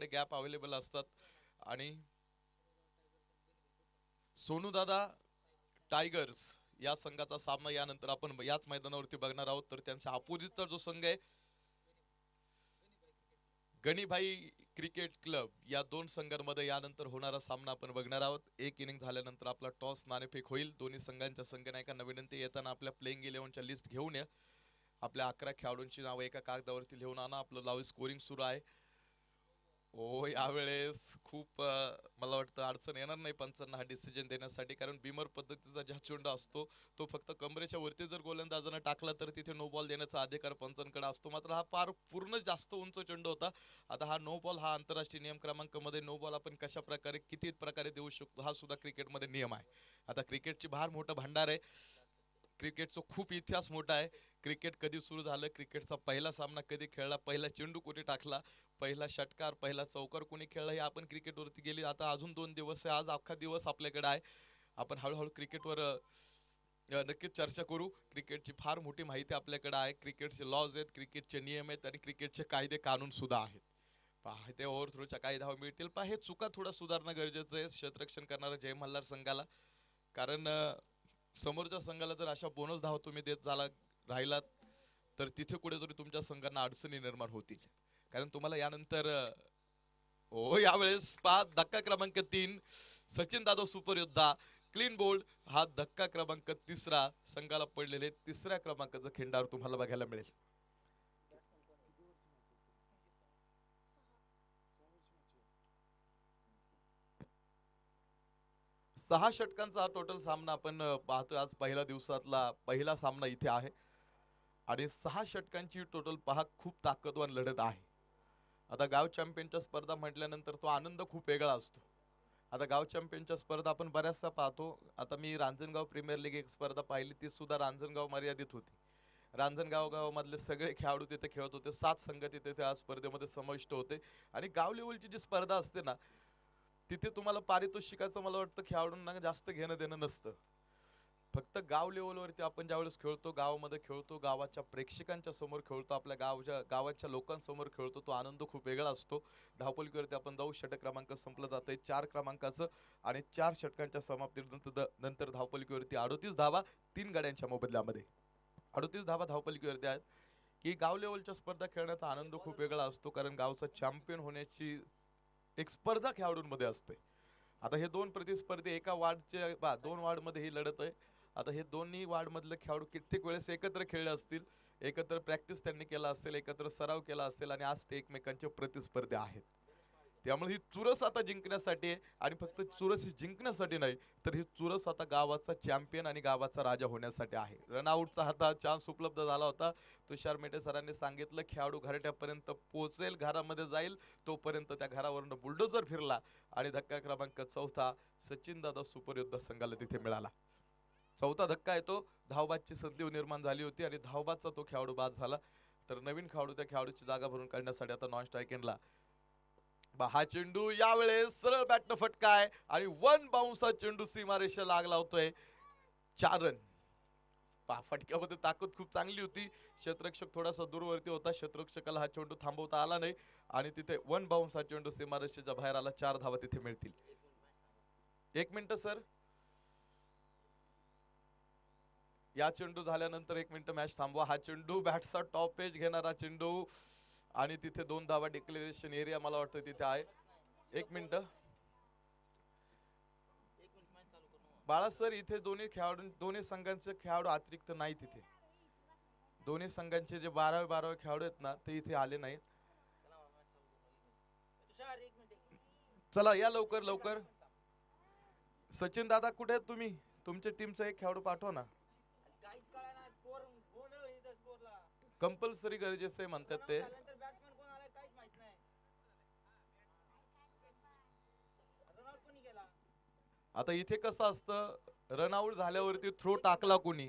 आपल्याकडे gap available असतात. आणि सोनू दादा टायगर्स या संघाचा सामना यानंतर आपण याच मैदानावरती बघणार आहोत. तर त्यांच्या अपोजिटचा जो संघ आहे गणीभाई क्रिकेट क्लब, या दोन संघांमध्ये यानंतर होणारा सामना आपण बघणार आहोत. एक इनिंग झाल्यानंतर आपला टॉस नाणेफेक होईल. दोन्ही संघांच्या संघनायकांना विनंती, येताना आपल्या प्लेइंग 11च्या लिस्ट घेऊन या. आपल्या 11 खेळाडूंची नावं एका कागदावरती लिहून आणा. आपलं लाईव्ह स्कोरिंग सुरू आहे. हो, यावेळेस खूप मला वाटतं अडचण येणार नाही पंचांना हा डिसिजन देण्यासाठी, कारण बिमर पद्धतीचा ज्या चेंडू असतो तो फक्त कमरेच्या वरती जर गोलंदाजानं टाकला तर तिथे नो बॉल देण्याचा अधिकार पंचांकडे असतो. मात्र हा पार पूर्ण जास्त उंच चेंडू होता. आता हा नो बॉल, हा आंतरराष्ट्रीय नियम क्रमांकामध्ये नो बॉल आपण कशा प्रकारे किती प्रकारे देऊ शकतो हा सुद्धा क्रिकेटमध्ये नियम आहे. आता क्रिकेटची फार मोठं भांडार आहे. क्रिकेटचा खूप इतिहास मोठा आहे. क्रिकेट कधी सुरू झालं, क्रिकेटचा पहिला सामना कधी खेळला, पहिला चेंडू कोणी टाकला, पहिला षटकार, पहिला चौकार कोणी खेळला, हे आपण क्रिकेटवरती गेली आता अजून 2 दिवस आहे. आज अख्खा दिवस आपल्याकडे आहे. आपण हळूहळू क्रिकेटवर नक्कीच चर्चा करू. क्रिकेटची फार मोठी माहिती आपल्याकडे आहे. क्रिकेटचे लॉज आहेत, क्रिकेटचे नियम आहेत आणि क्रिकेटचे कायदे कानून सुद्धा आहेत. पहा ते ओव्हर थ्रोच्या काही धावा मिळतील. पहा हे चुका थोडा सुधारणं गरजेचं आहे क्षेत्ररक्षण करणारा जय मल्हार संघाला. कारण समोरच्या संघाला जर अशा बोनस धावा तुम्ही देत झाला राहिलात तर तिथे कुठेतरी तुमच्या संघांना अडचणी निर्माण होतील. कारण तुम्हाला यानंतर हो, यावेळेस पहा धक्का क्रमांक 3, सचिन दादा सुपर योद्धा क्लीन बोल्ड, हा धक्का क्रमांक 3 संघाला पडलेले 3ऱ्या क्रमांकाचा खिंडार तुम्हाला बघायला मिळेल. 6 षटकांचा हा टोटल सामना आपण पाहतोय. आज पहिल्या दिवसातला पहिला सामना इथे आहे आणि 6 षटकांची टोटल पहा खूप ताकदवान लढत आहे. आता गाव चॅम्पियनच्या स्पर्धा म्हटल्यानंतर तो आनंद खूप वेगळा असतो. आता गाव चॅम्पियनच्या स्पर्धा आपण बऱ्याचदा पाहतो. आता मी रांजणगाव प्रीमियर लीग एक स्पर्धा पाहिली, ती सुद्धा रांजणगाव मर्यादित होती. रांजणगाव गावामधले सगळे खेळाडू तिथे खेळत होते. 7 संघ तिथे त्या स्पर्धेमध्ये समाविष्ट होते. आणि गाव लेवलची जी स्पर्धा असते ना, तिथे तुम्हाला पारितोषिकाचं मला वाटतं खेळाडूंना जास्त घेणं देणं नसतं. फक्त गाव लेवलवरती आपण ज्यावेळेस खेळतो, गावामध्ये खेळतो, गावाच्या प्रेक्षकांच्या समोर खेळतो, आपल्या गावाच्या लोकांसमोर खेळतो, तो आनंद खूप वेगळा असतो. धावपलीवरती आपण जाऊ, षटक क्रमांक संपलं जातंय 4 क्रमांकाचं आणि 4 षटकांच्या समाप्तीनंतर धावपलीवरती 38 धावा 3 गाड्यांच्या मोबदल्यामध्ये. 38 धावा धावपलीवरती आहेत. की गाव लेवलच्या स्पर्धा खेळण्याचा आनंद खूप वेगळा असतो, कारण गावचा चॅम्पियन होण्याची एक स्पर्धा खेळाडूंमध्ये असते. आता हे दोन प्रतिस्पर्धी एका वार्डचे 2 वार्डमध्ये ही लढत आहे. आता हे दोन्ही वार्डमधले खेळाडू कित्येक वेळेस एकत्र खेळले असतील, एकत्र प्रॅक्टिस त्यांनी केला असेल, एकत्र सराव केला असेल आणि आज ते एकमेकांचे प्रतिस्पर्धी आहेत. त्यामुळे ही चुरस आता जिंकण्यासाठी आहे आणि फक्त चुरस ही जिंकण्यासाठी नाही, तर ही चुरस आता गावाचा चॅम्पियन आणि गावाचा राजा होण्यासाठी आहे. रनआउटचा हाता चान्स उपलब्ध झाला होता. तुषार मेटे सरांनी सांगितलं खेळाडू घरट्यापर्यंत पोहोचेल, घरामध्ये जाईल, तोपर्यंत त्या घरावरून बुलडोजर फिरला आणि धक्का क्रमांक 4 सचिन दादा सुपर योद्धा संघाला तिथे मिळाला. चौथा धक्का येतो. धावबादची संधी निर्माण झाली होती आणि धावबादचा तो खेळाडू बाद झाला. तर नवीन खेळाडू त्या खेळाडूची जागा भरून काढण्यासाठी आता नॉन स्ट्राईक एंडला हा चेंडू यावेळेस सरळ बॅटनं फटकाय आणि वन बाउन्स हा चेंडू सीमारेषा लागला होतोय. 4 रन. फटक्यामध्ये ताकद खूप चांगली होती. क्षेत्ररक्षक थोडासा दूरवरती होता, क्षेत्ररक्षकाला हा चेंडू थांबवता आला नाही आणि तिथे वन बाउन्स हा चेंडू सीमारेषेच्या बाहेर आला. 4 धावा तिथे मिळतील. 1 मिनिट सर, या चेंडू झाल्यानंतर 1 मिनिट मॅच थांबवा. हा चेंडू बॅटचा टॉप एज घेणारा चेंडू आणि तिथे 2 धावा डिक्लेरेशन एरिया मला वाटतं तिथे आहे. 1 मिनिट बाळा सर, इथे दोन्ही संघांचे खेळाडू अतिरिक्त नाही. तिथे दोन्ही संघांचे जे 12 खेळाडू आहेत ना, ते इथे आले नाहीत. चला या लवकर लवकर. सचिन दादा कुठे आहेत तुम्ही? तुमच्या टीमचा एक खेळाडू पाठवा ना. कंपल्सरी गरजेचं आहे म्हणतात ते. आता इथे कसं असतं, रनआउट झाल्यावरती थ्रो टाकला कोणी,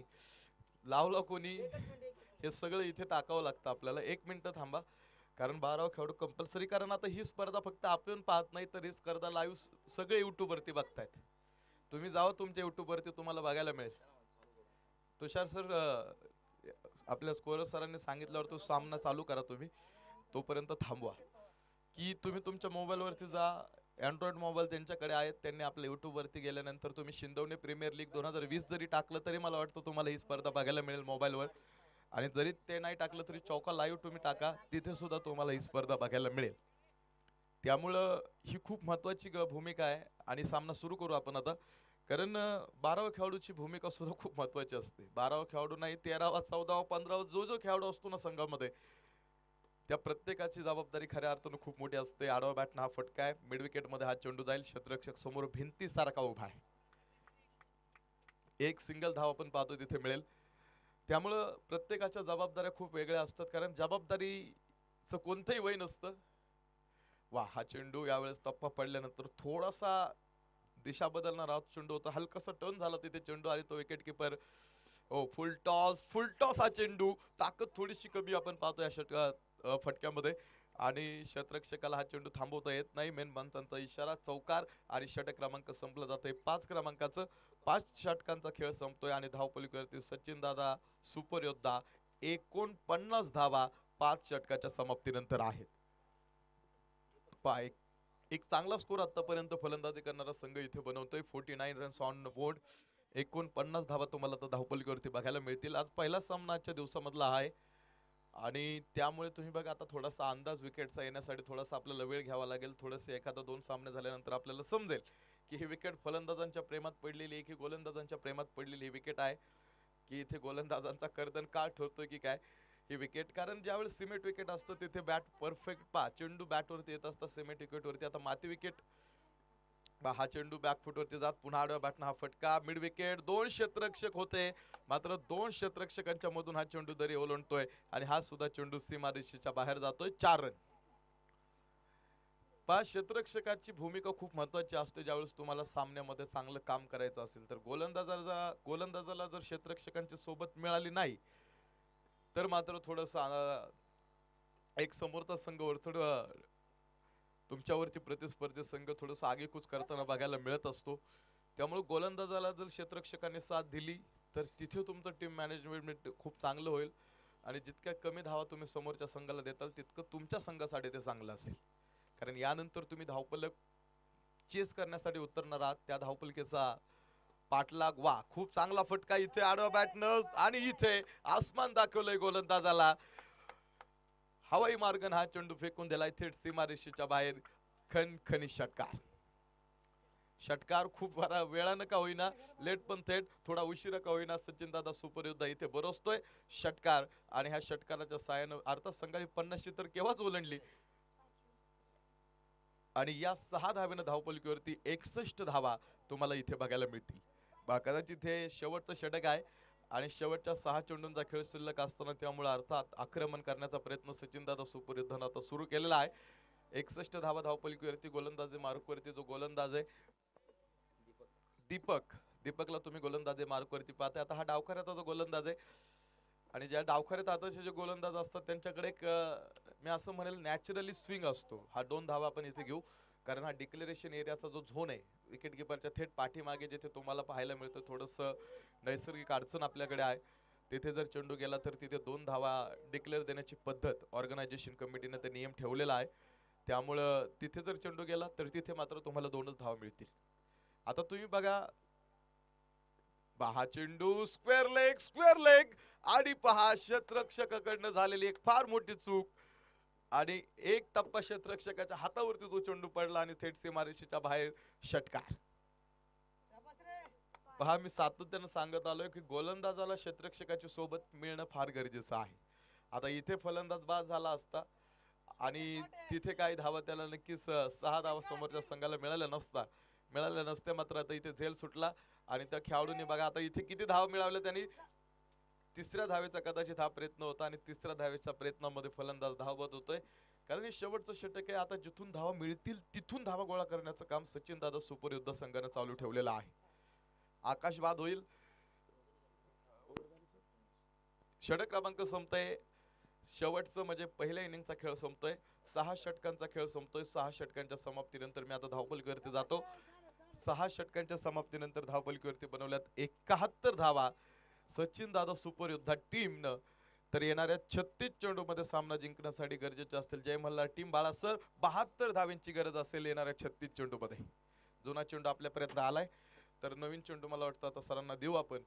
लावला कोणी, हे सगळं इथे टाकावं लागतं आपल्याला. 1 मिनिट थांबा, कारण 12 खेळाडू कंपल्सरी. कारण आता ही स्पर्धा फक्त आपण पाहत नाही, तर ही स्पर्धा लाईव्ह सगळे युट्यूब वरती बघतायत. तुम्ही जावा तुमच्या युट्यूब वरती, तुम्हाला बघायला मिळेल. तुषार सर, आपल्या स्कोरर सरांनी सांगितल्यावर तो सामना चालू करा तुम्ही, तोपर्यंत थांबवा. की तुम्ही तुमच्या मोबाईलवरती जा, अँड्रॉइड मोबाईल त्यांच्याकडे आहेत, त्यांनी आपल्या यूट्यूबवरती गेल्यानंतर तुम्ही शिंदवणे प्रीमियर लीग 2020 जरी टाकलं तरी मला वाटतं तुम्हाला ही स्पर्धा बघायला मिळेल मोबाईलवर. आणि जरी ते नाही टाकलं तरी चौका लाईव्ह तुम्ही टाका, तिथे सुद्धा तुम्हाला ही स्पर्धा बघायला मिळेल. त्यामुळं ही खूप महत्वाची भूमिका आहे. आणि सामना सुरू करू आपण आता. कारण 12व्या खेळाडूची भूमिका सुद्धा खूप महत्वाची असते. 12वा खेळाडू नाही, 13वा 14वा 15वा जो खेळाडू असतो ना संघामध्ये, त्या प्रत्येकाची जबाबदारी खऱ्या अर्थानं खूप मोठी असते. आडवा बॅटनं हा फटका आहे, मिड विकेट मध्ये हा चेंडू जाईल, क्षेत्ररक्षक समोर भिंतीसारखा उभा आहे. एक सिंगल धाव आपण पाहतो तिथे मिळेल. त्यामुळं प्रत्येकाच्या जबाबदाऱ्या खूप वेगळ्या असतात, कारण जबाबदारीचं कोणतंही वय नसतं. वा, हा चेंडू यावेळेस टप्पा पडल्यानंतर थोडासा दिशा बदलणारा चेंडू होता, हलकासा टर्न झाला तिथे चेंडू आणि तो विकेट किपर हो फुल टॉस हा चेंडू. ताकद थोडीशी कमी आपण पाहतो या फटक्यामध्ये. आणि षटरक्षकाला हा चेंडू थांबवता येत नाही. मेन पंचांचा इशारा, चौकार आणि षटक क्रमांक संपलं जातंय 5 क्रमांकाचं. 5 षटकांचा खेळ संपतोय आणि धावपलीकडे सचिन दादा सुपर योद्धा 49 धावा 5 षटकाच्या समाप्तीनंतर आहेत. एक चांगला स्कोर आतापर्यंत फलंदाजी करणारा संघ इथे बनवतोय. 49 रन्स ऑन बोर्ड. 49 धावा तुम्हाला तर धावपलीवरती बघायला मिळतील. आज पहिला सामना आजच्या दिवसामधला आहे आणि त्यामुळे तुम्ही बघा आता थोडासा अंदाज विकेटचा येण्यासाठी थोडासा आपल्याला वेळ घ्यावा लागेल. थोडेसे एखादा 2 सामने झाल्यानंतर आपल्याला समजेल की ही विकेट फलंदाजांच्या प्रेमात पडलेली आहे की गोलंदाजांच्या प्रेमात पडलेली ही विकेट आहे, की इथे गोलंदाजांचा कर्दन का ठरतोय की काय ही विकेट. कारण ज्यावेळेस सिमेंट विकेट असतं तिथे बॅट परफेक्ट चेंडू बॅटवरती येत असतात. सिमेंट विकेटवरती आता माती विकेट हा चेंडू बॅकफुटवरती जात पुन्हा आडव्या बॅटनं हा फटका. मिड विकेट 2 क्षेत्ररक्षक होते, मात्र 2 क्षेत्ररक्षकांच्या मधून हा चेंडू दरी ओलांडतोय आणि हा सुद्धा चेंडू सीमारेषेच्या बाहेर जातोय. 4 रन. क्षेत्ररक्षकाची भूमिका खूप महत्वाची असते ज्यावेळेस तुम्हाला सामन्यामध्ये चांगलं काम करायचं असेल तर. गोलंदाजाला जर क्षेत्ररक्षकांची सोबत मिळाली नाही तर मात्र थोडस एक समोरचा संघ थोडं तुमच्यावरती प्रतिस्पर्धी संघ थोडंसं आगेकूच करताना बघायला मिळत असतो. त्यामुळे गोलंदाजाला जर क्षेत्ररक्षकांनी साथ दिली तर तिथे तुमचं टीम मॅनेजमेंट खूप चांगलं होईल आणि जितक्या कमी धावा तुम्ही समोरच्या संघाला देताल तितकं तुमच्या संघासाठी ते चांगलं असेल. कारण यानंतर तुम्ही धावपलक चेस करण्यासाठी उतरणार आहात. त्या धावपलकेचा पाठलाग, वा खूप चांगला फटका इथे आडवा बॅटनं आणि इथे आसमान दाखवलंय गोलंदाजाला. हवाई मार्गन हा चेंडू फेकून दिलाय थेट सीमारेषेच्या बाहेर. खणखणी षटकार. षटकार खूप वेळानं का होईना, लेट पण थेट, थोडा उशिरा का होईना, सचिन दादा सुपर योद्धा इथे बरसतोय. षटकार आणि ह्या षटकाराच्या साहाय्यानं अर्थात संघाने 50 तर केव्हाच ओलांडली आणि या 6 धावेनं धावपलकीवरती 61 धावा तुम्हाला इथे बघायला मिळतील. कदाचित हे शेवटचं षटक आहे आणि शेवटच्या 6 चेंडूंचा खेळ शिल्लक असताना त्यामुळे अर्थात आक्रमण करण्याचा प्रयत्न सचिन दादा सुपर योद्धानं आता सुरू केलेला आहे. 61 धावा धावपलकीवरती गोलंदाजी मार्कवरती जो गोलंदाज आहे दीपकला तुम्ही गोलंदाजी मार्कवरती पाहताय. आता हा डावखऱ्याचा जो गोलंदाज आहे आणि ज्या डावखऱ्यात आताचे जे गोलंदाज असतात त्यांच्याकडे एक मी असं म्हणेल नॅचरली स्विंग असतो. हा 2 धावा आपण इथे घेऊ कारण हा डिक्लेरेशन एरियाचा जो झोन आहे विकेट किपरच्या थेट पाठीमागे जिथे तुम्हाला पाहायला मिळतं थोडंसं नैसर्गिक अडचण आपल्याकडे आहे. तिथे जर चेंडू गेला तर तिथे 2 धावा डिक्लेअर देण्याची पद्धत ऑर्गनायझेशन कमिटीने ते नियम ठेवलेला आहे. त्यामुळं तिथे जर चेंडू गेला तर तिथे मात्र तुम्हाला 2च धावा मिळतील. आता तुम्ही बघा हा चेंडू स्क्वेअर लेग आणि पहा क्षेत्ररक्षकाकडनं झालेली एक फार मोठी चूक आणि एक टप्पा क्षेत्ररक्षकाच्या हातावरती तो चेंडू पडला आणि थेट सीमारेषेच्या बाहेर. षटकार. पहा मी सातत्यानं सांगत आलोय की गोलंदाजाला क्षेत्ररक्षकाची सोबत मिळणं फार गरजेचं आहे. आता इथे फलंदाज बाद झाला असता आणि तिथे काही धावा त्याला नक्कीच 6 धावा समोरच्या संघाला मिळाल्या नसत्या. मात्र आता इथे झेल सुटला आणि त्या खेळाडूंनी बघा आता इथे किती धावा मिळवल्या त्यांनी. 3ऱ्या धावेचा कदाचित हा प्रयत्न होता आणि 3ऱ्या धावेच्या प्रयत्नामध्ये फलंदाज धावत होतोय. कारण हे शेवटचं षटक आहे. आता जिथून धावा मिळतील तिथून धावा गोळा करण्याचं काम सचिन दादा सुपर योद्धा संघानं चालू ठेवलेलं आहे. आकाश बाद होईल. षटक क्रमांक संपतोय. शेवटचं म्हणजे पहिल्या इनिंगचा खेळ संपतोय. 6 षटकांचा खेळ संपतोय. 6 षटकांच्या समाप्तीनंतर मी आता धावपलकीवरती जातो. 6 षटकांच्या समाप्तीनंतर धावपलकीवरती बनवल्यात 71 धावा. सचिन दादा सुपर योद्धा टीमनं तर येणाऱ्या 36 चेंडूमध्ये सामना जिंकण्यासाठी गरजेचे असतील जय मल्हार टीम बाळा सर 72 धावांची गरज असेल येणाऱ्या 36 चेंडूमध्ये. जुना चेंडू आपल्यापर्यंत आलाय तर नवीन चेंडू मला वाटतं आता सरांना देऊ आपण,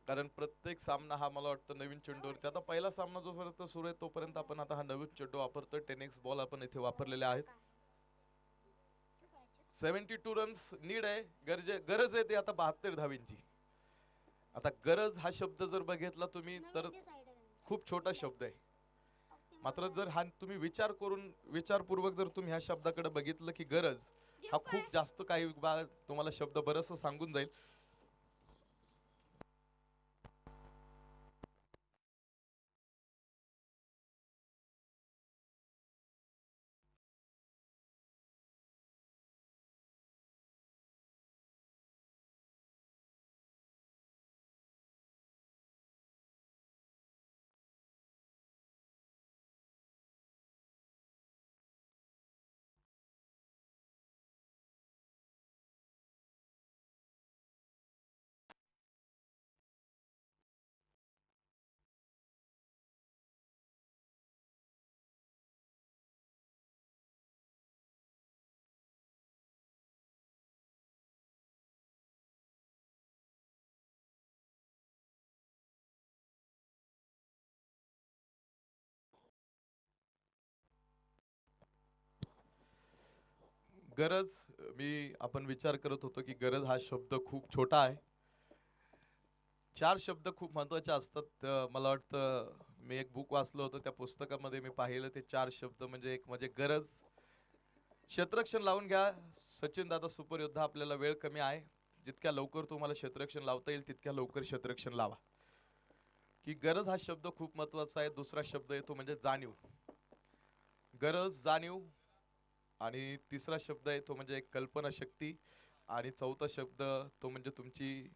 कारण प्रत्येक सामना हा मला वाटतं नवीन चेंडूवरती. आता पहिला सामना जोपर्यंत सुरू आहे तोपर्यंत आपण आता हा नवीन चेंडू वापरतोय. 10x बॉल आपण इथे वापरलेले आहेत. 72 रन्स नीड आहे, गरज आहे ती आता 72 धावींची. आता गरज हा शब्द जर बघितला तुम्ही तर खूप छोटा शब्द आहे, मात्र जर हा तुम्ही विचारपूर्वक जर तुम्ही ह्या शब्दाकडे बघितलं की गरज हा खूप जास्त काही तुम्हाला शब्द बरंच सांगून जाईल. गरज आपण विचार करत होतो की गरज हा शब्द खूप छोटा आहे. 4 शब्द खूप महत्वाचे असतात. मला वाटतं मी एक बुक वाचलं होतं, त्या पुस्तकामध्ये मी पाहिलं ते 4 शब्द म्हणजे एक म्हणजे गरज. क्षेत्ररक्षण लावून घ्या सचिन दादा सुपर योद्धा, आपल्याला वेळ कमी आहे. जितक्या लवकर तुम्हाला क्षेत्ररक्षण लावता येईल तितक्या लवकर क्षेत्ररक्षण लावा. की गरज हा शब्द खूप महत्वाचा आहे. दुसरा शब्द येतो म्हणजे जाणीव. गरज, जाणीव, आणि तिसरा शब्द आहे तो म्हणजे कल्पना शक्ती, आणि चौथा शब्द तो म्हणजे तुमची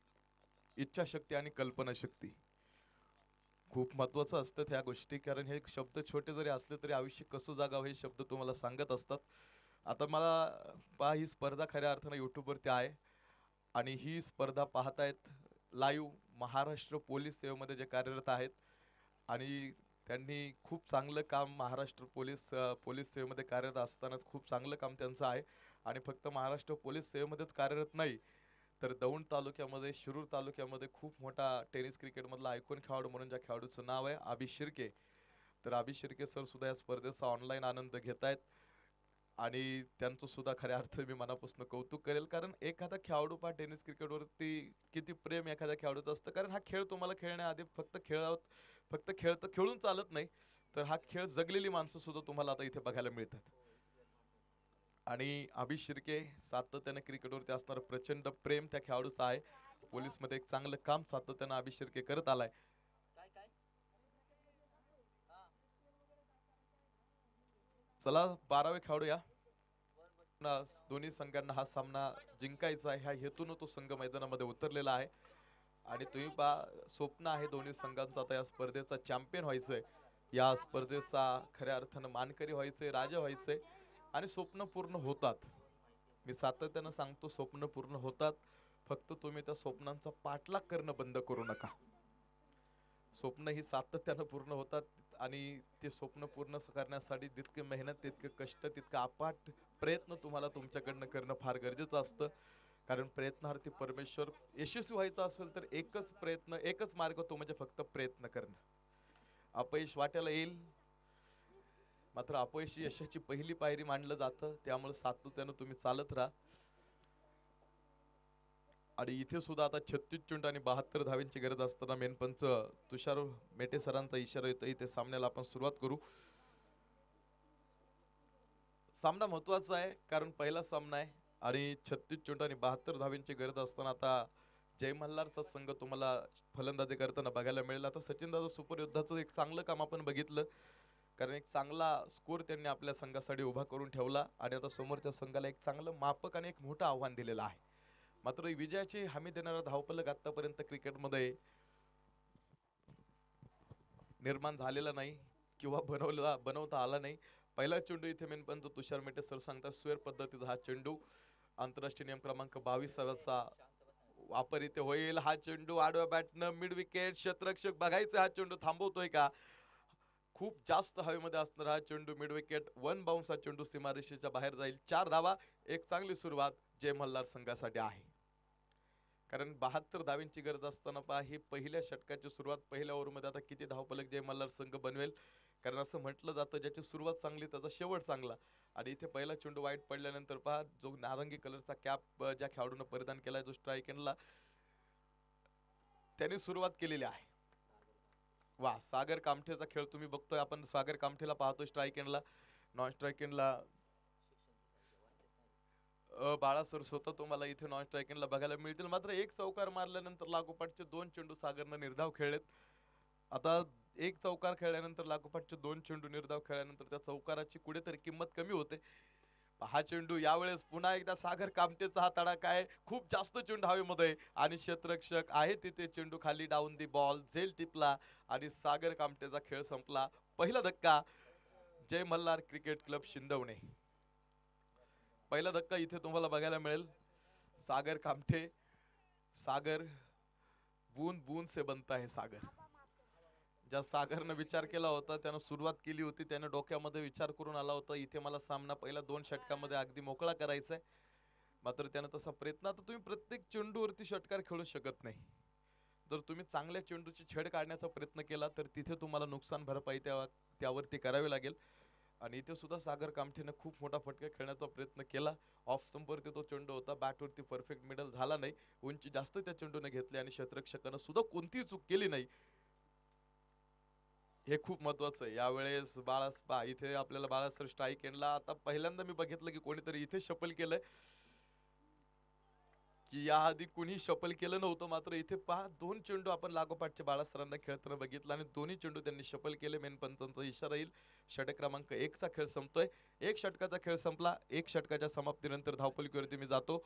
इच्छाशक्ती आणि कल्पना शक्ती. खूप महत्वाचं असतं ह्या गोष्टी, कारण हे शब्द छोटे जरी असले तरी आयुष्य कसं जगावं हे शब्द तुम्हाला सांगत असतात. आता मला पहा, ही स्पर्धा खऱ्या अर्थानं यूट्यूबवरती आहे आणि ही स्पर्धा पाहतायत लाईव्ह महाराष्ट्र पोलीस सेवेमध्ये जे कार्यरत आहेत, आणि त्यांनी खूप चांगलं काम महाराष्ट्र पोलीस सेवेमध्ये कार्यरत असताना खूप चांगलं काम त्यांचं आहे. आणि फक्त महाराष्ट्र पोलीस सेवेमध्येच कार्यरत नाही तर दौंड तालुक्यामध्ये, शिरूर तालुक्यामध्ये खूप मोठा टेनिस क्रिकेटमधला आयकॉन खेळाडू म्हणून ज्या खेळाडूचं नाव आहे अभि शिर्के. तर अभि शिर्के सर सुद्धा या स्पर्धेचा ऑनलाईन आनंद घेत आहेत आणि त्यांचं सुद्धा खऱ्या अर्थ मी मनापासून कौतुक करेल, कारण एखादा खेळाडू पहा टेनिस क्रिकेटवरती किती प्रेम एखाद्या खेळाडूचं असतं. कारण हा खेळ तुम्हाला खेळण्याआधी फक्त खेळून चालत नाही, तर हा खेळ जगलेली माणसं सुद्धा तुम्हाला आता इथे बघायला मिळतात. आणि अभि शिर्के सातत्याने क्रिकेटवरती असणारं प्रचंड प्रेम त्या खेळाडूचं आहे. पोलीसमध्ये एक चांगलं काम सातत्याने अभि शिर्के करत आलाय. चला 12वे खेळाडू या. दोन्ही संघांना हा सामना जिंकायचा आहे ह्या हेतून तो संघ मैदानामध्ये उतरलेला आहे. आणि तुम्ही पहा स्वप्न आहे दोन्ही संघांचं आता या स्पर्धेचा चॅम्पियन व्हायचंय, या स्पर्धेचा खऱ्या अर्थानं मानकरी व्हायचंय, राजा व्हायचंय. आणि स्वप्न पूर्ण होतात, मी सातत्यानं सांगतो स्वप्न पूर्ण होतात. फक्त तुम्ही त्या स्वप्नांचा पाठलाग करणं बंद करू नका. स्वप्न ही सातत्यानं पूर्ण होतात आणि ते स्वप्न पूर्ण करण्यासाठी तितके मेहनत, तितके कष्ट, तितका अपाट प्रयत्न तुम्हाला तुमच्याकडनं करणं फार गरजेचं असतं. कारण प्रयत्नार्थी परमेश्वर. यशस्वी व्हायचं असेल तर एकच प्रयत्न, एकच मार्ग, तो म्हणजे फक्त प्रयत्न करणं. अपयश वाट्याला येईल, मात्र अपयश यशाची पहिली पायरी मानलं जातं. त्यामुळे सातत्यानं तुम्ही चालत राहा. आणि इथे सुद्धा आता 36 चेंडू आणि 72 धावांची गरज असताना मेनपंच तुषार मेटे सरांचा इशारा येतो, इथे सामन्याला आपण सुरुवात करू. सामना महत्वाचा आहे कारण पहिला सामना आहे आणि 36 चेंडू आणि 72 धावांची गरज असताना आता जय मल्हारचा संघ तुम्हाला फलंदाजी करताना बघायला मिळेल. आता सचिन दादा सुपर योद्धाचं एक चांगलं काम आपण बघितलं, कारण एक चांगला स्कोर त्यांनी आपल्या संघासाठी उभा करून ठेवला आणि आता समोरच्या संघाला एक चांगलं मापक आणि एक मोठं आव्हान दिलेलं आहे. मात्र विजयाची हमी देणारा धावफलक आतापर्यंत क्रिकेटमध्ये निर्माण झालेला नाही किंवा बनवता आला नाही. पहिला चेंडू इथे मेनपंत तुषार मेटे सर सांगतात सुयर पद्धतीचा हा चेंडू आंतरराष्ट्रीय नियम क्रमांक 22चा वापर इथे होईल. हा चेंडू आडव्या बॅटनं मिड विकेट, क्षेत्ररक्षक बघायचं हा चेंडू थांबवतोय का. खूप जास्त हवेमध्ये असणार हा चेंडू मिड विकेट. वन बाउन्स हा चेंडू सीमारेषेच्या बाहेर जाईल. 4 धावा, एक चांगली सुरुवात जय मल्हार संघासाठी आहे. कारण 72 धावांची गरज असताना पहा ही पहिल्या षटकाची सुरुवात. पहिल्या ओव्हरमध्ये आता किती धावफलक जय मल्हार संघ बनवेल, कारण असं म्हटलं जातं ज्याची सुरुवात चांगली त्याचा शेवट चांगला. आणि इथे पहिला चेंडू वाईट पडल्यानंतर पहा जो नारंगी कलरचा कॅप ज्या खेळाडूनं परिधान केलाय जो स्ट्राईक एंडला त्यांनी सुरुवात केलेली आहे. वा, सागर कामठेचा खेळ तुम्ही बघतोय आपण. सागर कामठेला पाहतोय स्ट्राईक एंडला. नॉन स्ट्राईक एंडला बाळा सर स्वतः तुम्हाला इथे नॉन स्ट्राईक एंडला बघायला मिळतील. मात्र एक चौकार मारल्यानंतर लागोपाठचे 2 चेंडू सागरनं निर्धाव खेळलेत. आता एक चौकार खेळल्यानंतर लागोपाठचे 2 चेंडू निर्धाव खेळल्यानंतर त्या चौकाराची कुठेतरी किंमत कमी होते. हा चेंडू यावेळेस पुन्हा एकदा सागर कामतेचा हा तडाखा आहे. खूप जास्त चेंडू हवेमध्ये आणि क्षेत्ररक्षक आहे तिथे. चेंडू खाली डाऊन दी बॉल झेल टिपला आणि सागर कामतेचा खेळ संपला. पहिला धक्का जय मल्हार क्रिकेट क्लब शिंदवणे. पहिला धक्का इथे तुम्हाला बघायला मिळेल. सागर कामठे, सागर बूंद बूंद से बनता है सागर. ज्या सागरनं विचार केला होता त्यानं सुरुवात केली होती, त्यानं डोक्यामध्ये विचार करून आला होता इथे मला सामना पहिला 2 षटकामध्ये अगदी मोकळा करायचा आहे. मात्र त्यानं तसा प्रयत्न, आता तुम्ही प्रत्येक चेंडूवरती षटकार खेळू शकत नाही. जर तुम्ही चांगल्या चेंडूची छेड काढण्याचा प्रयत्न केला तर तिथे तुम्हाला नुकसान भरपाई त्यावरती करावी लागेल. आणि इथे सुद्धा सागर कामठेनं खूप मोठा फटका खेळण्याचा प्रयत्न केला. ऑफ स्टंपवरती तो चेंडू होता, बॅटवरती परफेक्ट मिडल झाला नाही. उंची जास्त त्या चेंडूने घेतली आणि क्षेत्ररक्षकानं सुद्धा कोणतीही चूक केली नाही. हे खूप महत्वाचं आहे. यावेळेस इथे आपल्याला बाळासर स्ट्राईक एंडला आता पहिल्यांदा मी बघितलं की कोणीतरी इथे शफल केलंय की याआधी कुणी शफल केलं नव्हतं. मात्र इथे पहा 2 चेंडू आपण लागोपाठच्या बाळासरांना खेळताना बघितलं आणि दोन्ही चेंडू त्यांनी शफल केले. मेन पंचांचा इशारा येईल. षटक क्रमांक 1 चा खेळ संपतोय. एक षटकाचा खेळ संपला. एक षटकाच्या समाप्तीनंतर धावपलकीवरती मी जातो.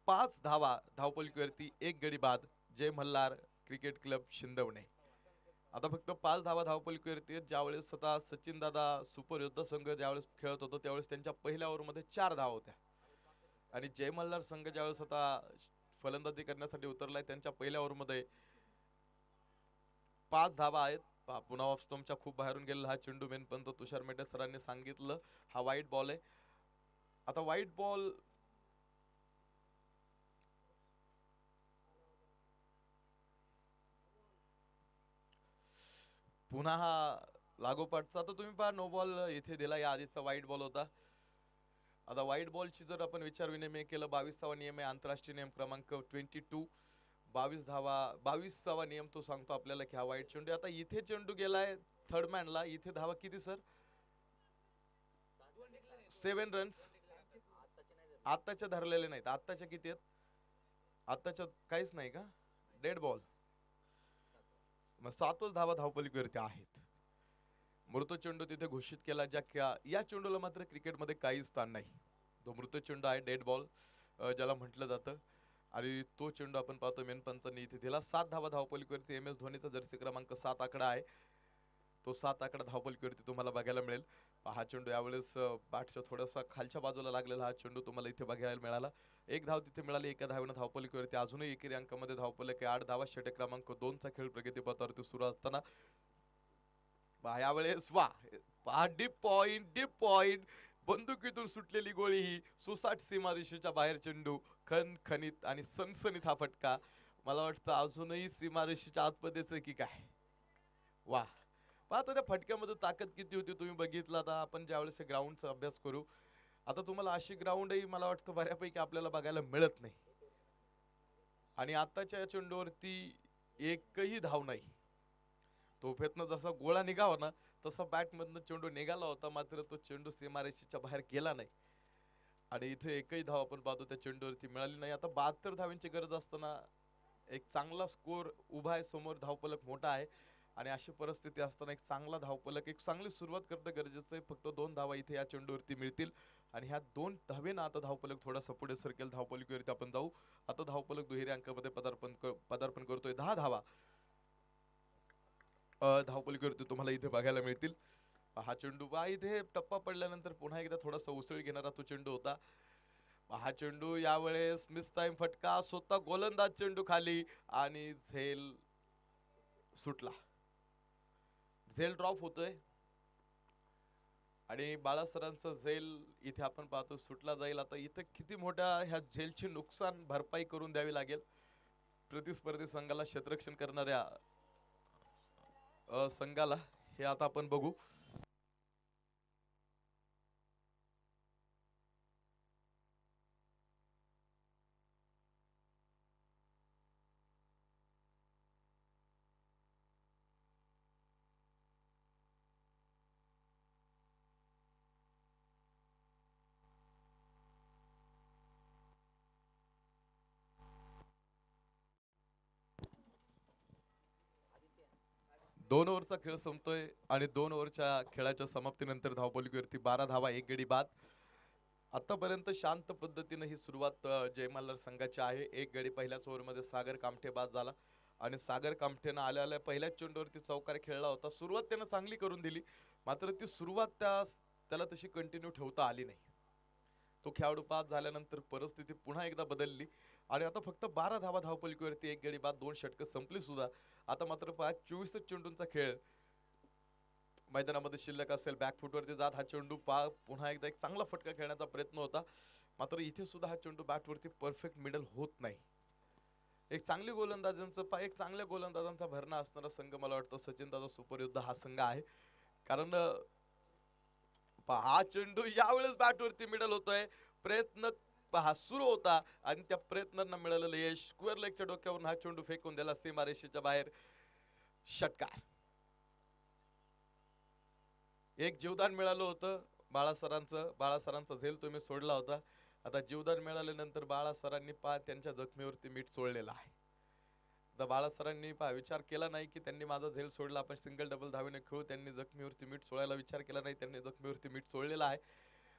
5 धावा धावपलकीवरती, 1 गडी बाद जय मल्हार क्रिकेट क्लब शिंदवणे. आता फक्त 5 धावा धावपलकीवरती. ज्यावेळेस आता सचिन दादा सुपर योद्धा संघ ज्यावेळेस खेळत होतो त्यावेळेस त्यांच्या पहिल्या ओव्हरमध्ये 4 धावा होत्या. आणि जय मल्हार संघ ज्यावेळेस आता फलंदाजी करण्यासाठी उतरलाय त्यांच्या पहिल्या ओव्हरमध्ये 5 धावा आहेत. पुन्हा ऑफ स्टंपच्या खूप बाहेरून गेलेला हा चेंडू. मेन पंत तुषार मेटे सरांनी सांगितलं हा वाईट बॉल आहे. आता वाईट बॉल पुन्हा हा लागोपाठचा. आता तुम्ही पहा नो बॉल इथे दिला, या आधीचा वाईट बॉल होता. आता व्हाईट बॉलची जर आपण विचार विनिमय केलं, 22वा नियम आहे आंतरराष्ट्रीय नियम क्रमांक 22. 22 धावा, 22वा नियम तो सांगतो आपल्याला की हा वाईट चेंडू. आता इथे चेंडू गेलाय थर्ड मॅनला. इथे धावा किती सर? 7 रन्स. आत्ताच्या धरलेले नाहीत. आत्ताच्या किती आहेत? आत्ताच्या काहीच नाही का? Dead ball. मग 7च धावा धावपलीवरती आहेत. मृत चेंडू तिथे घोषित केला. या चेंडूला मात्र क्रिकेटमध्ये काही स्थान नाही. तो मृत चेंडू आहे, डेड बॉल ज्याला म्हटलं जातं. आणि तो चेंडू आपण पाहतो मेन पंचांनी इथे दिला. 7 धावा धावपलीवरती. MS धोनीचा जर्सी क्रमांक 7 आकडा आहे. तो 7 आकडा धावपलीवरती तुम्हाला बघायला मिळेल. हा चेंडू यावेळेस बॅटच्या थोडासा खालच्या बाजूला लागलेला हा चेंडू तुम्हाला इथे बघायला मिळाला. 1 धाव तिथे मिळाली. एका धावेनं धावपलीवरती अजूनही एकेरी अंकामध्ये धावपलक आहे. 8 धावा. षटक क्रमांक 2 चा खेळ प्रगतीपथावरती सुरू असताना यावेळेस वा डीप पॉइंट बंदुकीतून सुटलेली गोळी ही सुसाट सीमारेषेच्या बाहेर चेंडू. खणखणीत आणि सनसनीत हा फटका. मला वाटतं अजूनही सीमारेषेच्या आतमध्येच आहे की काय. वा, पाहता त्या फटक्यामध्ये ताकद किती होती तुम्ही बघितलं. आता आपण ज्यावेळेस ग्राउंडचा अभ्यास करू, आता तुम्हाला अशी ग्राउंडही मला वाटतं बऱ्यापैकी आपल्याला बघायला मिळत नाही. आणि आताच्या चेंडूवरती एकही धाव नाही. तोफेतनं जसा गोळा निघावा ना तसा बॅटमधनं चेंडू निघाला होता, मात्र तो चेंडू सीमारेषेच्या बाहेर गेला नाही. आणि इथे एकही धाव आपण पाहतो त्या चेंडूवरती मिळाली नाही. आता 72 धावांची गरज असताना एक चांगला स्कोर उभा आहे समोर. धावपलक मोठा आहे आणि अशी परिस्थिती असताना एक चांगला धावपलक, एक चांगली सुरुवात करणं गरजेचं आहे. फक्त 2 धावा इथे या चेंडूवरती मिळतील आणि ह्या 2 धावेनं आता धावपलक थोडासा पुढे सरकेल. धावपलकीवरती आपण जाऊ. आता धावपलक दुहेरी अंकामध्ये पदार्पण करतोय. 10 धावा धावपलीवरती तुम्हाला इथे बघायला मिळतील. हा चेंडू इथे टप्पा पडल्यानंतर पुन्हा एकदा थोडासा उसळी घेणारा तो चेंडू होता. हा चेंडू यावेळेस मिस टाइम फटका, स्वतः गोलंदाज चेंडू खाली आणि झेल सुटला. झेल ड्रॉप होतोय आणि बाळा सरांचा झेल इथे आपण पाहतो सुटला जाईल. आता इथे किती मोठ्या ह्या झेलची नुकसान भरपाई करून द्यावी लागेल प्रतिस्पर्धी संघाला, क्षेत्ररक्षण करणाऱ्या संघाला, हे आता आपण बघू. दोन ओव्हरचा खेळ संपतोय आणि 2 ओव्हरच्या खेळाच्या समाप्तीनंतर धावफलकीवरती 12 धावा, 1 गडी बाद. आतापर्यंत शांत पद्धतीने ही सुरुवात जय मल्हार संघाची आहे. 1 गडी पहिल्याच ओव्हरमध्ये सागर कामठे बाद झाला आणि सागर कामठेनं आल्या आल्या पहिल्याच चेंडूवरती चौकार खेळला होता. सुरुवात त्यानं चांगली करून दिली, मात्र ती सुरुवात त्याला तशी कंटिन्यू ठेवता आली नाही. तो खेळाडू बाद झाल्यानंतर परिस्थिती पुन्हा एकदा बदलली आणि आता फक्त 12 धावा धावपलकीवरती, 1 गडी बाद, 2 षटकं संपली सुद्धा. आता मात्र 24 चेंडूंचा खेळ मैदानामध्ये शिल्लक असेल. बॅकफुटवरती जात हा चेंडू पुन्हा एकदा एक चांगला फटका खेळण्याचा प्रयत्न होता, मात्र इथे सुद्धा हा चेंडू बॅटवरती परफेक्ट मिडल होत नाही. एक चांगल्या गोलंदाजांचा भरणा असणारा संघ मला वाटतं सचिन दादा सुपर योद्धा हा संघ आहे. कारण हा चेंडू यावेळेस बॅटवरती मिडल होतोय. प्रयत्न हा सुरू होता आणि त्या प्रयत्नांना मिळालेलं यश. स्क्वेअर लेगच्या डोक्यावरून हा चेंडू फेकून दिला सीमारेषेच्या बाहेर. षटकार. एक जीवदान मिळालं होतं बाळासरांचा झेल तुम्ही सोडला होता. आता जीवदान मिळाल्यानंतर बाळासरांनी त्यांच्या जखमीवरती मीठ चोळलेलं आहे. तर बाळासरांनी विचार केला नाही की त्यांनी माझा झेल सोडला, आपण सिंगल डबल धावेने खेळू. त्यांनी जखमीवरती मीठ चोळायला विचार केला नाही, त्यांनी जखमीवरती मीठ चोळलेला आहे.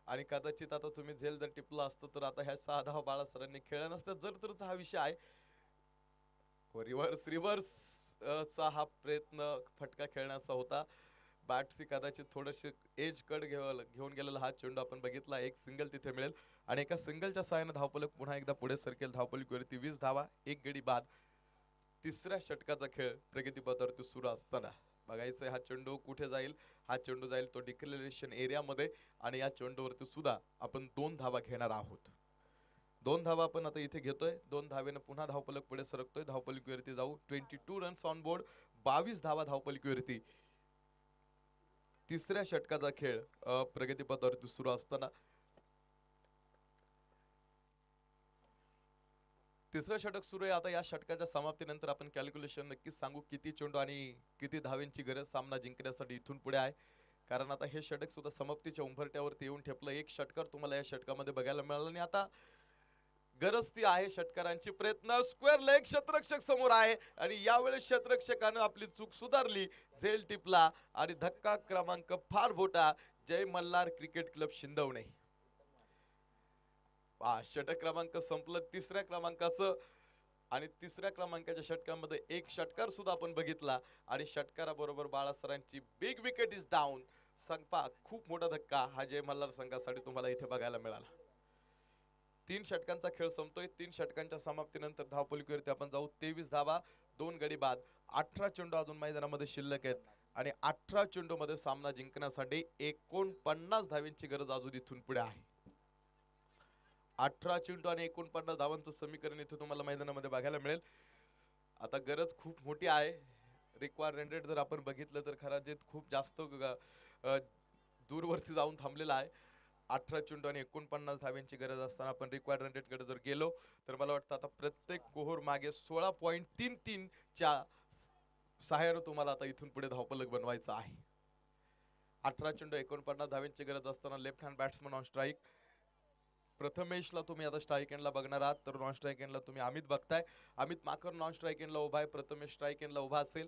आणि कदाचित आता तुम्ही झेल जर टिपला असतं तर आता ह्या 6 धावा बाळासरांनी खेळल्या नसत्या. जर तरचा हा विषय आहे. रिव्हर्स चा हा प्रयत्न फटका खेळण्याचा होता. बॅटसी कदाचित थोडेसे एज कट घेऊन गेलेला हा चेंडू आपण बघितला. एक सिंगल तिथे मिळेल आणि एका सिंगलच्या सहाय्याने धावफलक पुन्हा एकदा पुढे सरकेल. धावफलकीवरती 20 धावा, 1 गडी बाद. तिसऱ्या षटकाचा खेळ प्रगतीपथावरती सुरू असताना बघायचंय हा चेंडू कुठे जाईल. हा चेंडू जाईल तो डिक्लेरेशन एरियामध्ये आणि या चेंडूवरती सुद्धा आपण 2 धावा घेणार आहोत. 2 धावा आपण आता इथे घेतोय. 2 धावेनं पुन्हा धावफलक पुढे सरकतोय. धावफलकीवरती जाऊ. 22 रन्स ऑन बोर्ड, 22 धावा धावफलकीवरती. तिसऱ्या षटकाचा खेळ प्रगतीपथावरती सुरू असताना तिसरं षटक सुरू आहे. आता या षटकाच्या समाप्तीनंतर आपण कॅल्क्युलेशन नक्कीच सांगू किती चेंडू आणि किती धावेंची गरज सामना जिंकण्यासाठी इथून पुढे आहे. कारण आता हे षटक सुद्धा समाप्तीच्या उंबरठ्यावरती येऊन ठेपलं. एक षटकार तुम्हाला या षटकामध्ये बघायला मिळालं आणि आता गरज ती आहे षटकारांची. प्रयत्न स्क्वेअर लेग, क्षेत्ररक्षक समोर आहे आणि यावेळेस क्षेत्ररक्षकानं आपली चूक सुधारली. झेल टिपला आणि धक्का क्रमांक फार मोठा. जय मल्हार क्रिकेट क्लब शिंदवणे. षटक क्रमांक संपलं तिसऱ्या क्रमांकाचं आणि तिसऱ्या क्रमांकाच्या षटकामध्ये एक षटकार सुद्धा आपण बघितला आणि षटकाराबरोबर बाळासरांची बिग विकेट इज डाऊन. संपा खूप मोठा धक्का हा जय मल्हार संघासाठी तुम्हाला इथे बघायला मिळाला. 3 षटकांचा खेळ संपतोय. 3 षटकांच्या समाप्तीनंतर धावफलकीवरती आपण जाऊ. 23 धावा, 2 गडी बाद. 18 चेंडू अजून मैदानामध्ये शिल्लक आहेत आणि 18 चेंडू मध्ये सामना जिंकण्यासाठी 49 धावेंची गरज अजून इथून पुढे आहे. 18 चेंडू आणि 49 धावांचं समीकरण इथे तुम्हाला मैदानामध्ये बघायला मिळेल. आता गरज खूप मोठी आहे. रिक्वायर्ड रेट जर आपण बघितलं तर खरं खूप जास्त दूरवरती जाऊन थांबलेला आहे. 18 चेंडू आणि 49 धाव्यांची गरज असताना आपण रिक्वायर्ड रेट कडे जर गेलो तर मला वाटतं आता प्रत्येक ओव्हर मागे 16.33 च्या सहाय्याने तुम्हाला आता इथून पुढे धावफलक बनवायचा आहे. 18 चेंडू 49 धाव्यांची गरज असताना left hand batsman on strike. प्रथमेशला तुम्ही आता स्ट्राईक एंडला बघणार आहात, तर नॉन स्ट्राईक एंडला तुम्ही अमित बघताय. अमित माकर नॉन स्ट्राईक एंडला उभा आहे. प्रथमेश स्ट्राईक एंडला उभा असेल.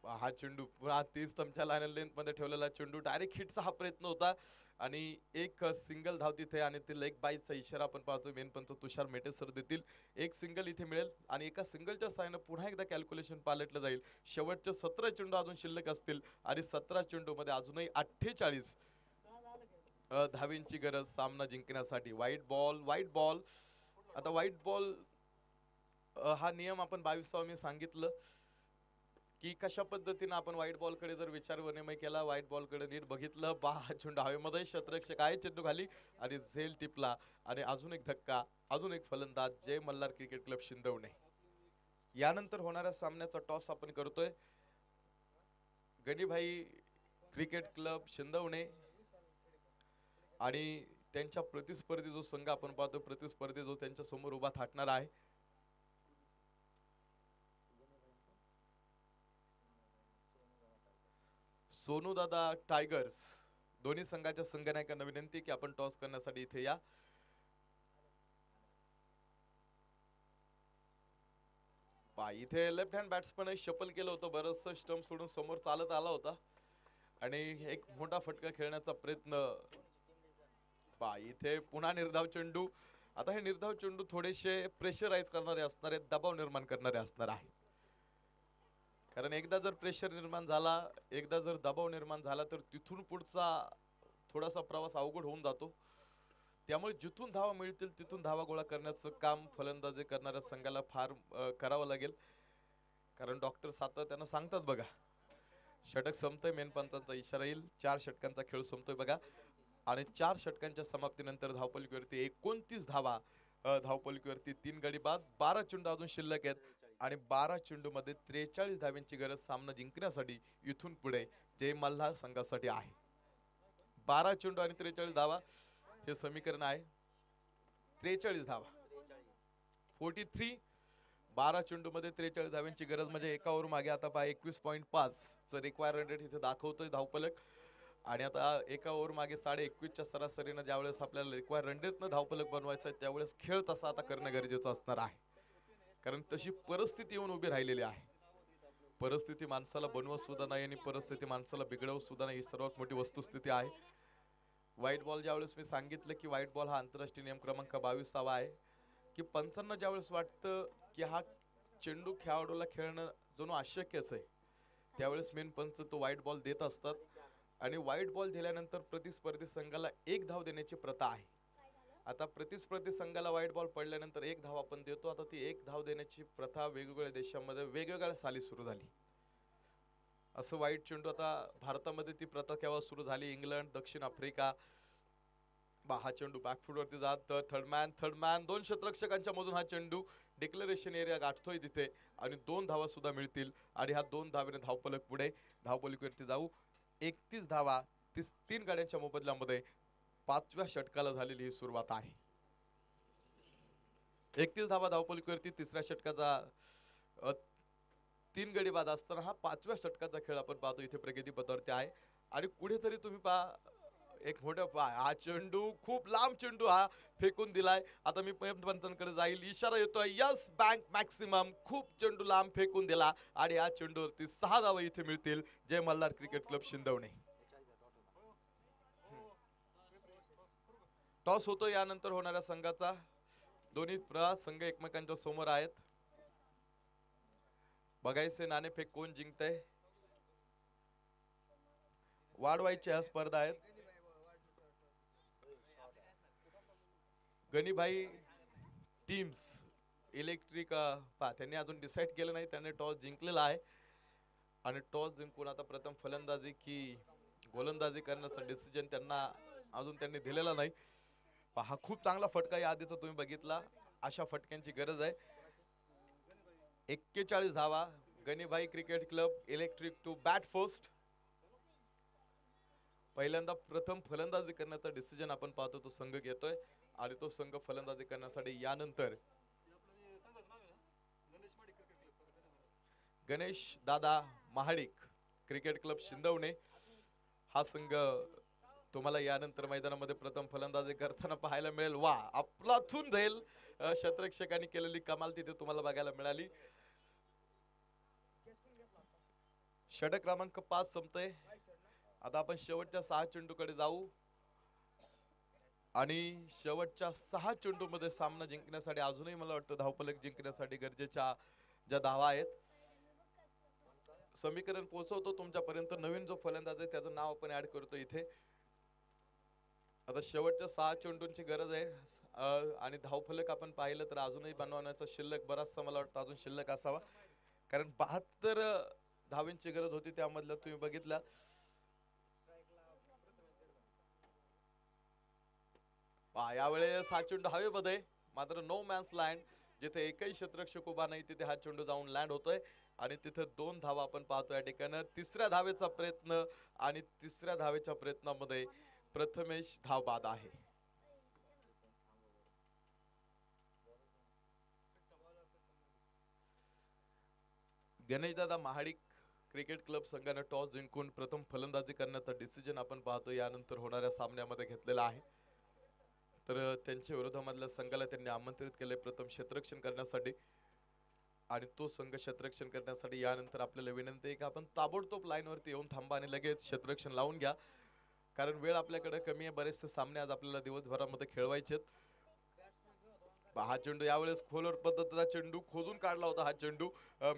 हा चेंडू पुन्हा 30 स्तंभच्या लाईन लेंथ मध्ये ठेवलेला चेंडू डायरेक्ट हिटचा हा प्रयत्न होता आणि एक सिंगल धाव तिथे आणि ते लेग बाईचा इशारा आपण पाहतो मेन पंच तुषार मेटे सर देतील. एक सिंगल इथे मिळेल आणि एका सिंगलच्या साहाय्याने पुन्हा एकदा कॅल्क्युलेशन पालटलं जाईल. शेवटचे 17 चेंडू अजून शिल्लक असतील आणि 17 चेंडू मध्ये अजूनही 48 धावींची गरज सामना जिंकण्यासाठी. व्हाईट बॉल आता व्हाईट बॉल हा नियम आपण 22वा मी सांगितलं की कशा पद्धतीने आपण व्हाईट बॉल कडे जर विचार विनिमय केला, व्हाईट बॉल कडे नीट बघितलं, चेंडू हवेमध्ये, क्षेत्ररक्षक आहे चेंडू खाली आणि झेल टिपला आणि अजून एक धक्का, अजून एक फलंदाज जय मल्हार क्रिकेट क्लब शिंदवणे. यानंतर होणाऱ्या सामन्याचा टॉस आपण करतोय गणीभाई क्रिकेट क्लब शिंदवणे आणि त्यांच्या प्रतिस्पर्धी जो संघ आपण पाहतो, प्रतिस्पर्धी जो त्यांच्या समोर उभा थाटणार आहे सोनू दादा टायगर्स. दोन्ही संघाच्या संघनायकांना विनंती की आपण टॉस करण्यासाठी इथे या. इथे लेफ्ट हँड बॅट्समन शफल केलं होतं, बरंचसं स्टंप सोडून समोर चालत आला होता आणि एक मोठा फटका खेळण्याचा प्रयत्न. इथे पुन्हा निर्धाव चेंडू. आता हे निर्धाव चेंडू थोडेसे प्रेशराईज करणारे असणारे, दबाव निर्माण करणारे असणार आहे. कारण एकदा जर प्रेशर निर्माण झाला, एकदा जर दबाव निर्माण झाला तर तिथून पुढचा थोडासा प्रवास अवघड होऊन जातो. त्यामुळे जिथून धावा मिळतील तिथून धावा गोळा करण्याचं काम फलंदाजी करणाऱ्या संघाला फार करावं लागेल. कारण डॉक्टर सातत्यानं सांगतात बघा, षटक संपतंय, मेनपंतांचा इशारा येईल, 4 षटकांचा खेळ संपतोय बघा. आणि 4 षटकांच्या समाप्तीनंतर धावपलीवरती 29 धावा, धावपलीवरती 3 गडी बाद, 12 चेंडू अजून शिल्लक आहेत आणि 12 चेंडू मध्ये 43 धाव्यांची गरज सामना जिंकण्यासाठी इथून पुढे जय मल्हार संघासाठी आहे. 12 चेंडू आणि 43 धावा हे समीकरण आहे. 43 धावा 43, 12 चेंडू मध्ये 43 धाव्यांची गरज म्हणजे एका ओव्हर मागे आता पहा 21.5 चं रिक्वायर रन रेट इथे दाखवतोय धावपलक. आणि आता एका ओव्हर मागे 21.5च्या सरासरीनं ज्यावेळेस आपल्याला रिक्वायर रन रेटनं धावपलक बनवायचं आहे त्यावेळेस खेळ तसा आता करणं गरजेचं असणार आहे. कारण तशी परिस्थिती येऊन उभी राहिलेली आहे. परिस्थिती माणसाला बनवत सुद्धा नाही आणि परिस्थिती माणसाला बिघडवत सुद्धा नाही, ही सर्वात मोठी वस्तुस्थिती आहे. व्हाईट बॉल ज्यावेळेस मी सांगितलं की व्हाईट बॉल हा आंतरराष्ट्रीय नियम क्रमांक 22वा आहे की पंचांना ज्यावेळेस वाटतं की हा चेंडू खेळाडूला खेळणं जणू अशक्यच आहे, त्यावेळेस मेन पंच तो व्हाईट बॉल देत असतात. आणि व्हाईट बॉल दिल्यानंतर प्रतिस्पर्धी संघाला 1 धाव देण्याची प्रथा आहे. आता प्रतिस्पर्धी संघाला व्हाईट बॉल पडल्यानंतर 1 धाव आपण देतो. आता ती 1 धाव देण्याची प्रथा वेगवेगळ्या देशांमध्ये वेगवेगळ्या साली सुरू झाली. असं व्हाईट चेंडू आता भारतामध्ये ती प्रथा केव्हा सुरू झाली, इंग्लंड, दक्षिण आफ्रिका. हा चेंडू बॅकफूटवरती जात, थर्ड मॅन 2 क्षेत्ररक्षकांच्या मधून हा चेंडू डिक्लेरेशन एरिया गाठतोय तिथे आणि 2 धावा सुद्धा मिळतील आणि ह्या 2 धावेने धावपलक पुढे. धावपलकीवरती जाऊ 31 धावा 3 गाड्यांच्या मोबदल्यामध्ये 5व्या षटकाला झालेली ही सुरुवात आहे. 31 धावा धावपलकीवरती 3ऱ्या षटकाचा 3 गडी बाद असताना हा 5व्या षटकाचा खेळ आपण पाहतो इथे प्रगती पथावरती आहे. आणि कुठेतरी तुम्ही पहा एक मोठा हा चेंडू खूप लांब चेंडू हा फेकून दिलाय. आता मी पंचांकडे जाईल, इशारा येतोय यस बँक मॅक्सिमम. खूप चेंडू लांब फेकून दिला आणि या चेंडूवरती 6 धावा इथे मिळतील जय मल्हार क्रिकेट क्लब शिंदवणे. टॉस होतो यानंतर होणाऱ्या संघाचा. दोन्ही संघ एकमेकांच्या समोर आहेत. बघायचे नाणेफेक कोण जिंकतंय. वाढवायची ह्या स्पर्धा आहेत. गणीभाई टीम्स इलेक्ट्रिक त्यांनी अजून डिसाईड केलं नाही, त्यांनी टॉस जिंकलेला आहे आणि टॉस जिंकून आता प्रथम फलंदाजी की गोलंदाजी करण्याचा डिसिजन त्यांना अजून त्यांनी दिलेला नाही. हा खूप चांगला फटका या आधीचा तुम्ही बघितला, अशा फटक्यांची गरज आहे. 41 धावा Ganibhai cricket club elected to bat first. पहिल्यांदा प्रथम फलंदाजी करण्याचा डिसिजन आपण पाहतो तो संघ घेतोय आणि तो संघ फलंदाजी करण्यासाठी यानंतर गणेश दादा महाडिक क्रिकेट क्लब शिंदवणे हा संघ तुम्हाला यानंतर मैदानामध्ये प्रथम फलंदाजी करताना पाहायला मिळेल. वा अफलातून जाईल क्षेत्ररक्षकांनी केलेली कमाल तिथे तुम्हाला बघायला मिळाली. षटक क्रमांक 5 संपतोय. आता आपण शेवटच्या 6 चेंडूकडे जाऊ आणि शेवटच्या 6 चेंडूमध्ये सामना जिंकण्यासाठी अजूनही मला वाटतं धावपलक जिंकण्यासाठी गरजेच्या ज्या धावा आहेत, समीकरण पोहोचवतो तुमच्यापर्यंत. नवीन जो फलंदाज आहे त्याचं नाव आपण ऍड करतो इथे. आता शेवटच्या 6 चेंडूंची गरज आहे. आणि धावफलक आपण पाहिलं तर अजूनही बनवण्याचा शिल्लक बराचसा मला वाटतं अजून शिल्लक असावा, कारण 72 धावांची गरज होती, त्यामधल्या तुम्ही बघितला यावेळेस हा चेंडू हवेमध्ये, मात्र नो मॅन्स लँड, जिथे एकही क्षेत्ररक्षक उभा नाही तिथे हा चेंडू जाऊन लँड होतोय आणि तिथे 2 धावा आपण पाहतो. या ठिकाणी तिसऱ्या धावेचा प्रयत्न आणि तिसऱ्या धावेच्या प्रयत्नामध्ये प्रथमेश धाव बाद आहे. गणेशदादा महाडिक क्रिकेट क्लब संघाने टॉस जिंकून प्रथम फलंदाजी करण्याचा डिसिजन आपण पाहतो यानंतर होणाऱ्या सामन्यामध्ये घेतलेला आहे. तर त्यांच्या विरोधामधल्या संघाला त्यांनी आमंत्रित केले प्रथम क्षेत्ररक्षण करण्यासाठी, आणि तो संघ क्षेत्ररक्षण करण्यासाठी यानंतर आपल्याला विनंती आहे की आपण ताबडतोब लाईनवरती येऊन थांबा आणि लगेच क्षेत्ररक्षण लावून घ्या, कारण वेळ आपल्याकडे कमी आहे. बरेचसे सामने आज आपल्याला दिवसभरामध्ये खेळवायचे. हा चेंडू यावेळेस खोलवर पद्धतीचा चेंडू खोदून काढला होता. हा चेंडू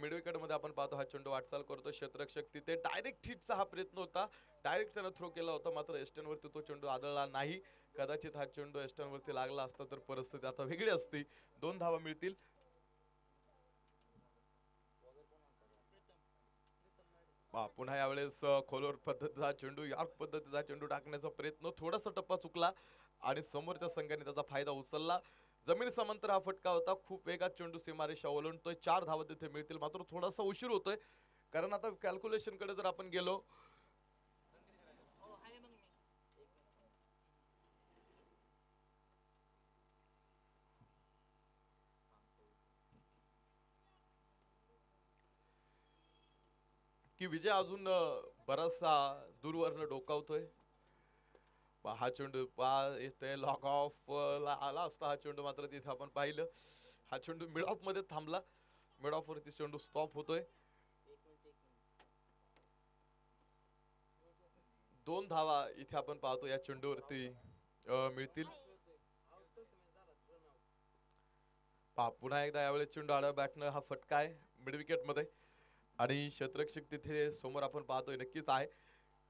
मिडविकेट मध्ये आपण पाहतो. हा चेंडू वाटचाल करतो क्षेत्ररक्षक तिथे, डायरेक्ट हिटचा हा प्रयत्न होता, डायरेक्ट त्यानं थ्रो केला होता, मात्र एस्टन वरती तो चेंडू आदळला नाही. कदाचित हा चेंडू एस्टन वरती लागला असता तर परिस्थिती आता वेगळी असती. 2 धावा मिळतील. पुन्हा यावेळेस खोलवर पद्धतीचा चेंडू, यॉर्क पद्धतीचा चेंडू टाकण्याचा प्रयत्न, थोडासा टप्पा चुकला आणि समोरच्या संघाने त्याचा फायदा उचलला. जमीन समांतर हा फटका होता. खूप वेगात चेंडू सीमारेषा ओलांडतोय. 4 धावा तिथे मिळतील, मात्र थोडासा उशीर होतोय, कारण आता कॅल्क्युलेशन कडे जर आपण गेलो की विजय अजून बराचसा दूरवरनं डोकावतोय. हा चेंडू इथे लॉक ऑफ आला असता हा चेंडू, मात्र तिथे आपण पाहिलं हा चेंडू मिड ऑफ मध्ये थांबला. मिड ऑफ वरती चेंडू स्टॉप होतोय. 2 धावा इथे आपण पाहतो या चेंडूवरती मिळतील. पुन्हा एकदा यावेळेस चेंडू आडव्या बॅटनं हा फटका आहे मिड विकेट मध्ये, आणि क्षेत्ररक्षक तिथे समोर आपण पाहतोय नक्कीच आहे.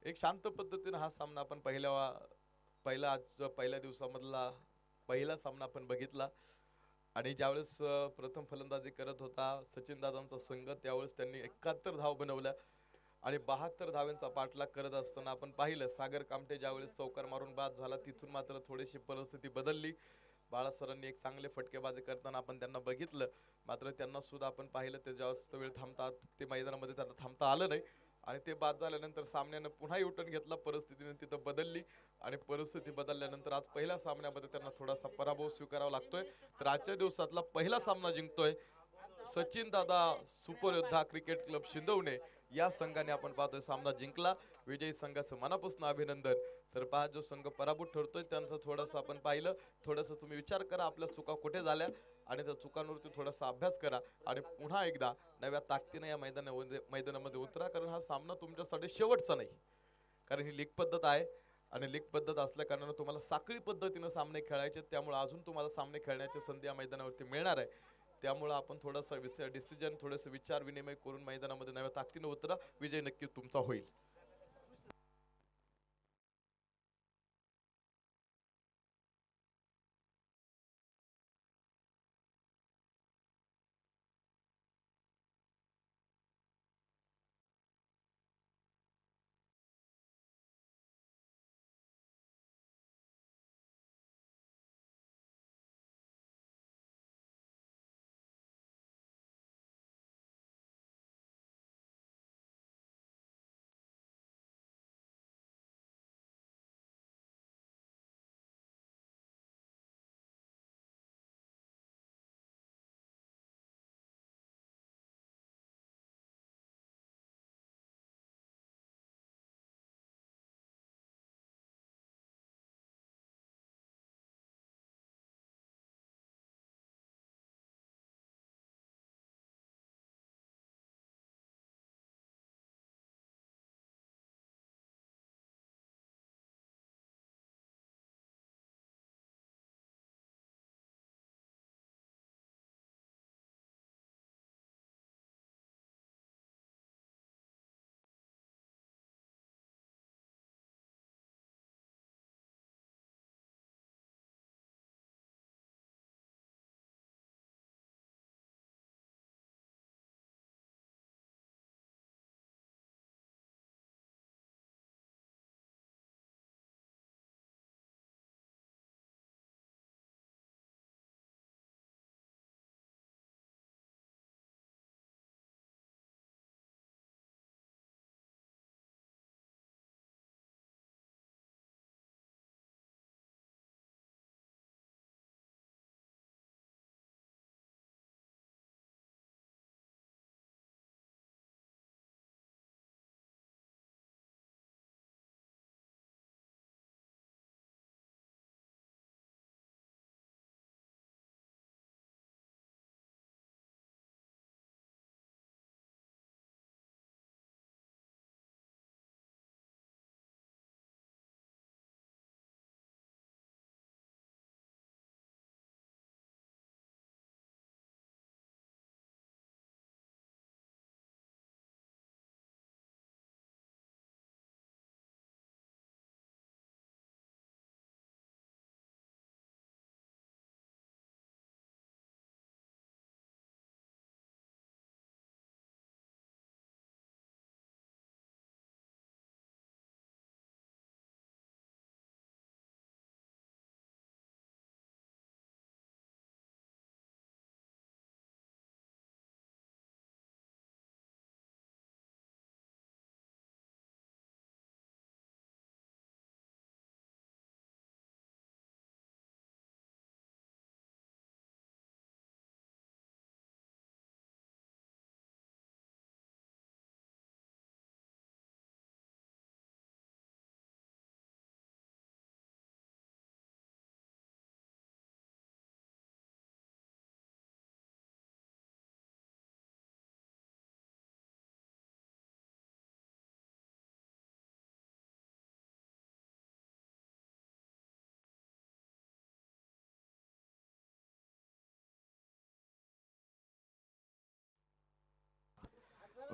एक शांत पद्धतीने हा सामना आपण पहिल्या दिवसामधला पहिला सामना आपण बघितला, आणि ज्यावेळेस प्रथम फलंदाजी करत होता सचिन दादांचा संघ, त्यावेळेस त्यांनी 71 धाव बनवल्या आणि 72 धावांचा पाठलाग करत असताना आपण पाहिलं सागर कामटे ज्यावेळेस चौकार मारून बाद झाला, तिथून मात्र थोडीशी परिस्थिती बदलली. बाळा सरांनी एक चांगले फटकेबाजी करताना आपण त्यांना बघितलं, मात्र त्यांना सुद्धा आपण पाहिलं ते जास्त वेळ थांबतात ते मैदानामध्ये त्यांना थांबता आलं नाही, आणि ते बाद झाल्यानंतर सामन्यानं पुन्हा युटर्न घेतला, परिस्थितीने तिथं बदलली आणि परिस्थिती बदलल्यानंतर आज पहिल्या सामन्यामध्ये त्यांना थोडासा पराभव स्वीकारावा लागतोय. तर आजच्या दिवसातला पहिला सामना जिंकतोय सचिन दादा सुपर योद्धा क्रिकेट क्लब शिंदवणे या संघाने आपण पाहतोय सामना जिंकला. विजयी संघाचं मनापासून अभिनंदन. तर पहा जो संघ पराभूत ठरतोय त्यांचं थोडंसं आपण पाहिलं, थोडंसं तुम्ही विचार करा आपल्या चुका कुठे झाल्या आणि त्या चुकांवरती थोडासा अभ्यास करा आणि पुन्हा एकदा नव्या ताकदीने या मैदानामध्ये उतरा, कारण हा सामना तुमच्यासाठी शेवटचा नाही, कारण ही लीग पद्धत आहे आणि लीग पद्धत असल्या कारणानं तुम्हाला साखळी पद्धतीने सामने खेळायचे, त्यामुळे अजून तुम्हाला सामने खेळण्याची संधी या मैदानावरती मिळणार आहे. त्यामुळे आपण थोडासा डिसिजन थोडेसे विचार विनिमय करून मैदानामध्ये नव्या ताकदीने उतरा, विजय नक्कीच तुमचा होईल.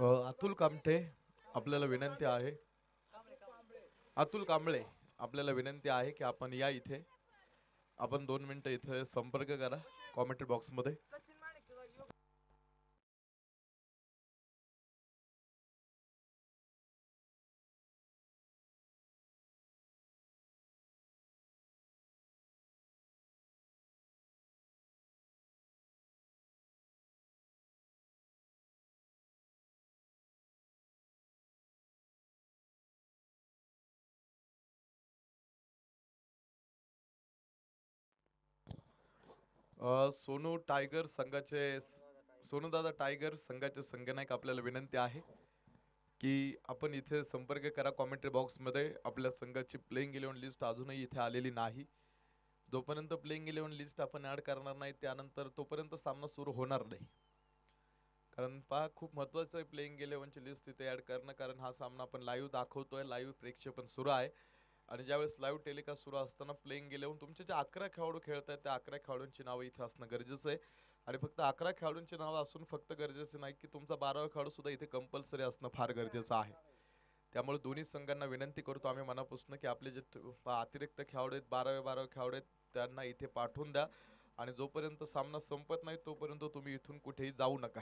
अतुल कामठे आपल्याला विनंती आहे. अतुल कांबळे आपल्याला विनंती आहे की आपण या इथे. आपण 2 मिनिटं इथे संपर्क करा कॉमेंट्री बॉक्स मध्ये. सोनू टायगर संघाचे सोनू दादा टायगर संघाचे संघनायक आपल्याला विनंती आहे की आपण इथे संपर्क करा कॉमेंट्री बॉक्स मध्ये. आपल्या संघाची प्लेइंग 11 लिस्ट अजूनही इथे आलेली नाही. जोपर्यंत प्लेइंग 11 लिस्ट आपण ऍड करणार नाही त्यानंतर तोपर्यंत सामना सुरू होणार नाही. कारण पहा खूप महत्वाचं आहे प्लेइंग 11 ची लिस्ट तिथे ऍड करणं. कारण हा सामना आपण लाईव्ह दाखवतोय, लाईव्ह प्रेक्षेपण सुरू आहे. आणि ज्यावेळेस लाईव्ह टेलिकास्ट सुरू असताना प्लेइंग 11 तुमचे जे 11 खेळाडू खेळत आहेत त्या 11 खेळाडूंची नावं इथे असणं गरजेचं आहे. आणि फक्त 11 खेळाडूंची नावं असून फक्त गरजेचं नाही की तुमचा 12वा खेळाडू सुद्धा इथे कंपल्सरी असणं फार गरजेचं आहे. त्यामुळे दोन्ही संघांना विनंती करतो आम्ही मनापासून की आपले जे अतिरिक्त खेळाडू आहेत 12वे खेळाडू आहेत त्यांना इथे पाठवून द्या. आणि जोपर्यंत सामना संपत नाही तोपर्यंत तुम्ही इथून कुठेही जाऊ नका.